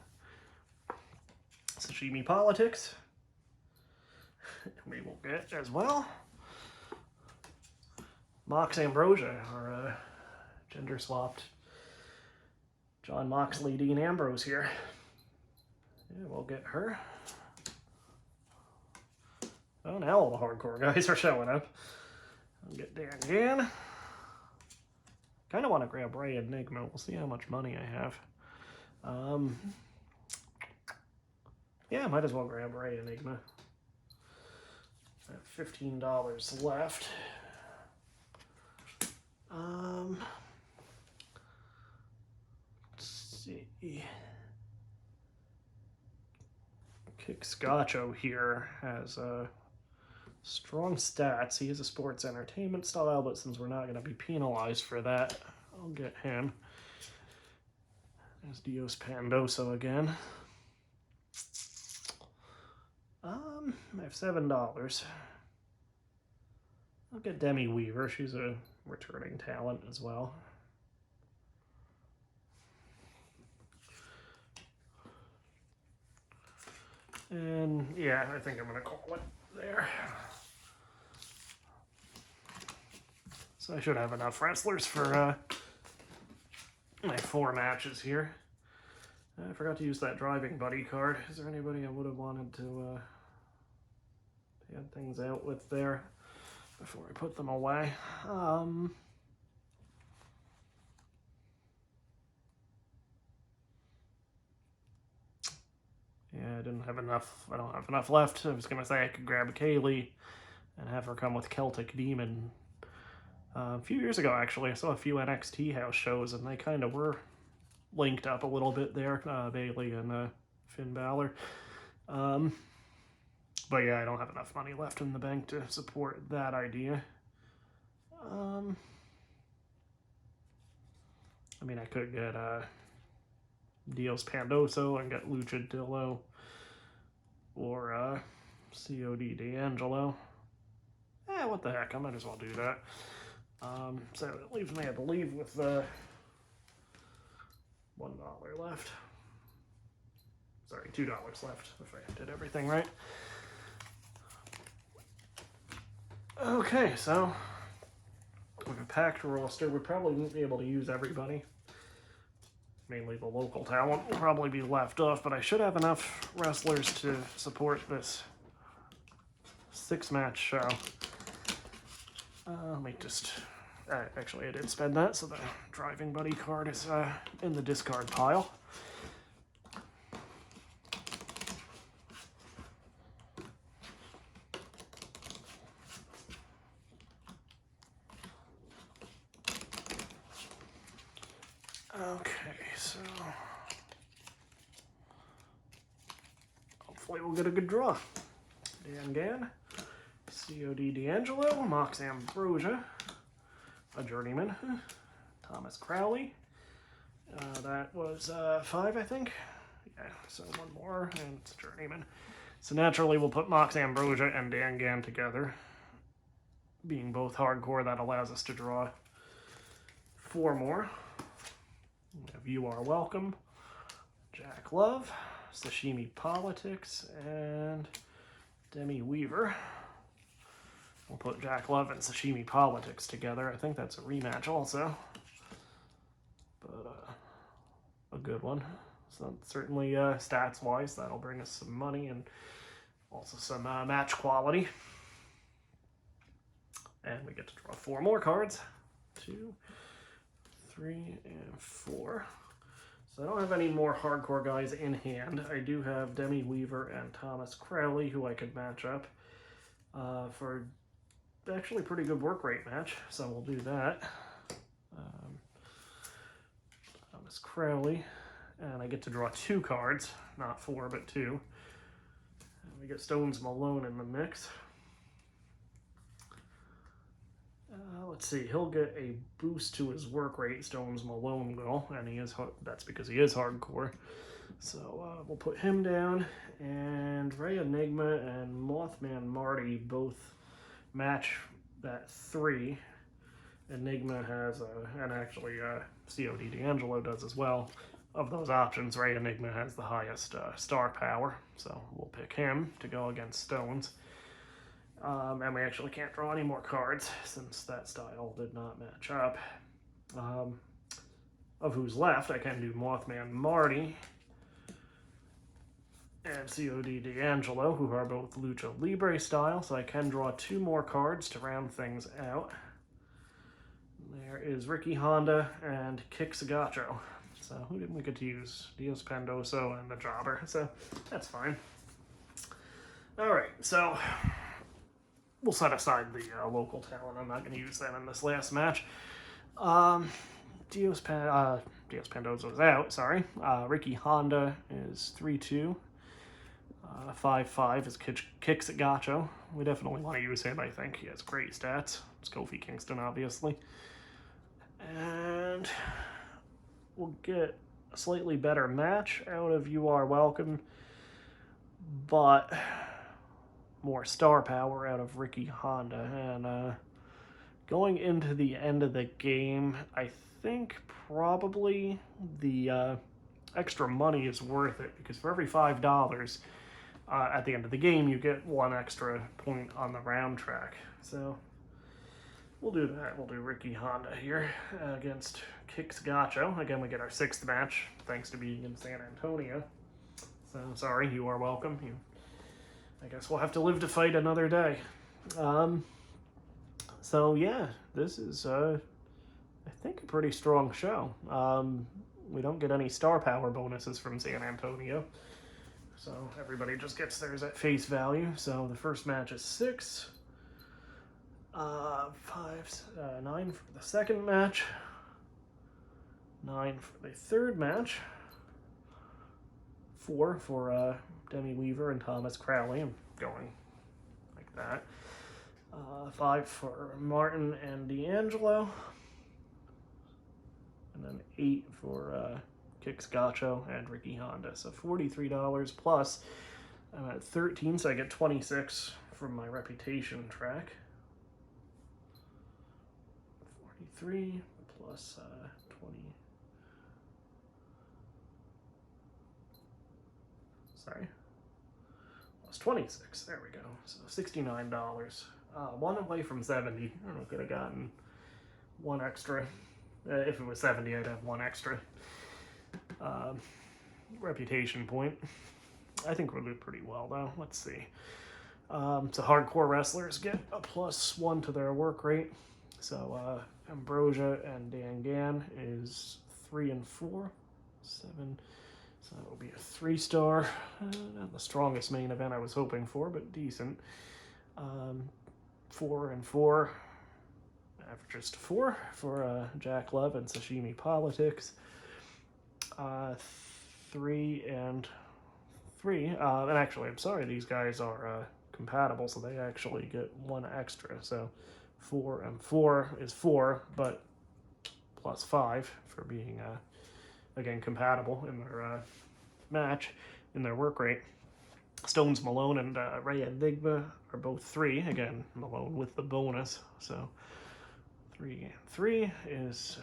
Sashimi Politics. We will get as well Mox Ambrosia, our gender swapped John Moxley, Dean Ambrose here. Yeah, we'll get her. Oh, now all the hardcore guys are showing up. I'll get Dan Gann. Kind of want to grab Ray Enigma. We'll see how much money I have. Yeah, might as well grab Ray Enigma. I have $15 left. Let's see. Kick Scotcho here has strong stats. He is a sports entertainment style, but since we're not going to be penalized for that, I'll get him. There's Dios Pandoso again. I have $7. I'll get Demi Weaver. She's a returning talent as well. And yeah, I think I'm going to call it there. So I should have enough wrestlers for my 4 matches here. I forgot to use that driving buddy card. Is there anybody I would have wanted to hand things out with there before I put them away? Yeah, I didn't have enough. I don't have enough left. I was going to say I could grab Kaylee and have her come with Celtic Demon. A few years ago, actually, I saw a few NXT house shows, and they kind of were linked up a little bit there, Bailey and Finn Balor. But yeah, I don't have enough money left in the bank to support that idea. I mean, I could get Dios Pandoso and get Lucha Dillo or COD D'Angelo. What the heck, I might as well do that. So it leaves me, I believe, with $1 left. Sorry, $2 left, if I did everything right. Okay, so with a packed roster, we probably won't be able to use everybody. Mainly the local talent will probably be left off, but I should have enough wrestlers to support this 6-match show. Let me just... actually, I did spend that, so the driving buddy card is in the discard pile. Okay, so hopefully we'll get a good draw. Dan Gann, COD D'Angelo, Mox Ambrosia, a journeyman, Thomas Crowley. That was 5, I think. Yeah, so 1 more, and it's a journeyman. So naturally, we'll put Mox Ambrosia and Dan Gann together. Being both hardcore, that allows us to draw 4 more. We have You Are Welcome, Jack Love, Sashimi Politics, and Demi Weaver. We'll put Jack Love and Sashimi Politics together. I think that's a rematch also. But a good one. So certainly stats-wise, that'll bring us some money and also some match quality. And we get to draw 4 more cards. 2, 3, and 4. So I don't have any more hardcore guys in hand. I do have Demi Weaver and Thomas Crowley, who I could match up for actually a pretty good work rate match. So we'll do that. Thomas Crowley. And I get to draw 2 cards. Not 4, but 2. And we get Stones Malone in the mix. Let's see, he'll get a boost to his work rate, Stones Malone will, and that's because he is hardcore. So we'll put him down, and Ray Enigma and Mothman Marty both match that 3. Enigma has, and actually COD D'Angelo does as well. Of those options, Ray Enigma has the highest star power, so we'll pick him to go against Stones. And we actually can't draw any more cards since that style did not match up. Of who's left, I can do Mothman Marty and COD D'Angelo, who are both Lucha Libre style, so I can draw 2 more cards to round things out. There is Ricky Honda and Kix Gacho. So who didn't we get to use? Dios Pandoso and the Jobber, so that's fine. Alright, so we'll set aside the local talent. I'm not going to use them in this last match. Dios Pandozo's out, sorry. Ricky Honda is 3-2. 5-5 is Kicks at Gacho. We definitely want to use him, I think. He has great stats. It's Kofi Kingston, obviously. And we'll get a slightly better match out of You Are Welcome, but more star power out of Ricky Honda. And going into the end of the game, I think probably the extra money is worth it, because for every $5 at the end of the game, you get 1 extra point on the round track. So we'll do that. We'll do Ricky Honda here against Kix Gacho. Again, we get our 6th match, thanks to being in San Antonio. So sorry, You Are Welcome. I guess we'll have to live to fight another day. So yeah, this is, I think, a pretty strong show. We don't get any star power bonuses from San Antonio, so everybody just gets theirs at face value. So the first match is 6. 9 for the second match. 9 for the third match. 4 for Demi Weaver and Thomas Crowley. I'm going like that. 5 for Martin and D'Angelo. And then 8 for Kix Gacho and Ricky Honda. So $43 plus. I'm at 13, so I get 26 from my reputation track. 43 plus 20. Sorry. Plus 26. There we go. So $69. 1 away from 70. I don't know, could have gotten 1 extra. If it was 70, I'd have 1 extra. Reputation point. I think we'll do pretty well, though. Let's see. So hardcore wrestlers get a +1 to their work rate. So Ambrosia and Dan Gann is 3 and 4. 7. So that will be a 3-star. Not the strongest main event I was hoping for, but decent. 4 and 4. Averages to 4 for Jack Love and Sashimi Politics. 3 and 3. And actually, I'm sorry, these guys are compatible, so they actually get 1 extra. So 4 and 4 is 4, but +5 for being, again, compatible in their match, in their work rate. Stones Malone and Ray Enigma are both 3. Again, Malone with the bonus. So 3 and 3 is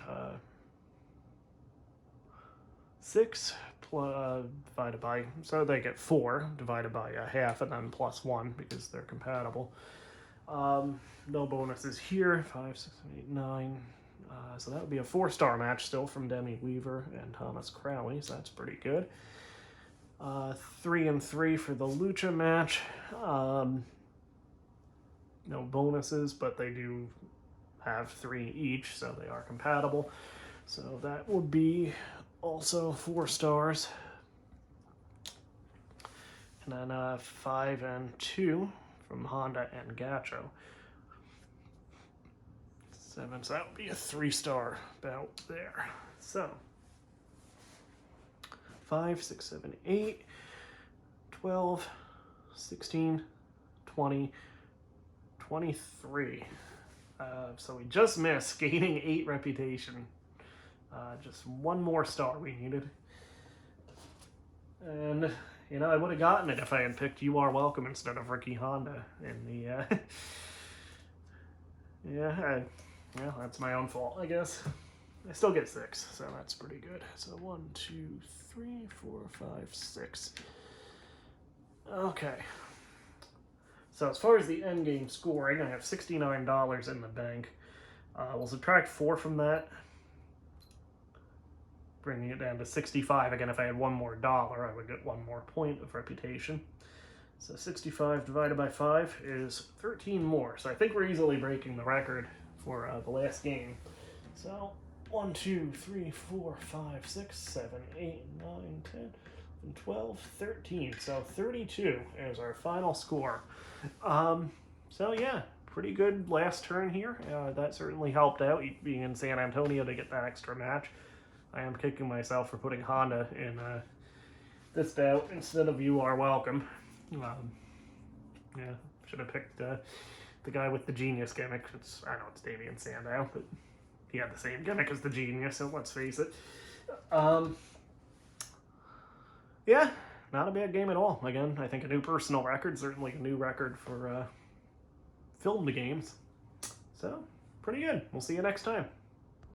6 divided by, so they get 4 divided by a half and then +1 because they're compatible. No bonuses here. 5, 6, 7, 8, 9. So that would be a 4-star match still from Demi Weaver and Thomas Crowley, so that's pretty good. 3 and 3 for the Lucha match. No bonuses, but they do have 3 each, so they are compatible. So that would be also 4 stars. And then 5 and 2 from Honda and Gacho. 7, so that would be a 3-star bout there. So 5, 6, 7, 8, 12, 16, 20, 23. So we just missed gaining 8 reputation. Just 1 more star we needed. And, you know, I would have gotten it if I had picked You Are Welcome instead of Ricky Honda in the, yeah, well, that's my own fault, I guess. I still get 6, so that's pretty good. So 1, 2, 3, 4, 5, 6. Okay. So as far as the end game scoring, I have $69 in the bank. We'll subtract 4 from that, bringing it down to 65. Again, if I had 1 more dollar, I would get 1 more point of reputation. So 65 divided by 5 is 13 more. So I think we're easily breaking the record for the last game. So 1, 2, 3, 4, 5, 6, 7, 8, 9, 10, 12, 13. So 32 is our final score. So yeah, pretty good last turn here. That certainly helped out, being in San Antonio to get that extra match. I am kicking myself for putting Honda in this bout instead of You Are Welcome. Yeah, should have picked the guy with the genius gimmick. I know it's Damian Sandow, but he had the same gimmick as the genius, so let's face it. Yeah, not a bad game at all. Again, I think a new personal record, certainly a new record for filmed games. So, pretty good. We'll see you next time.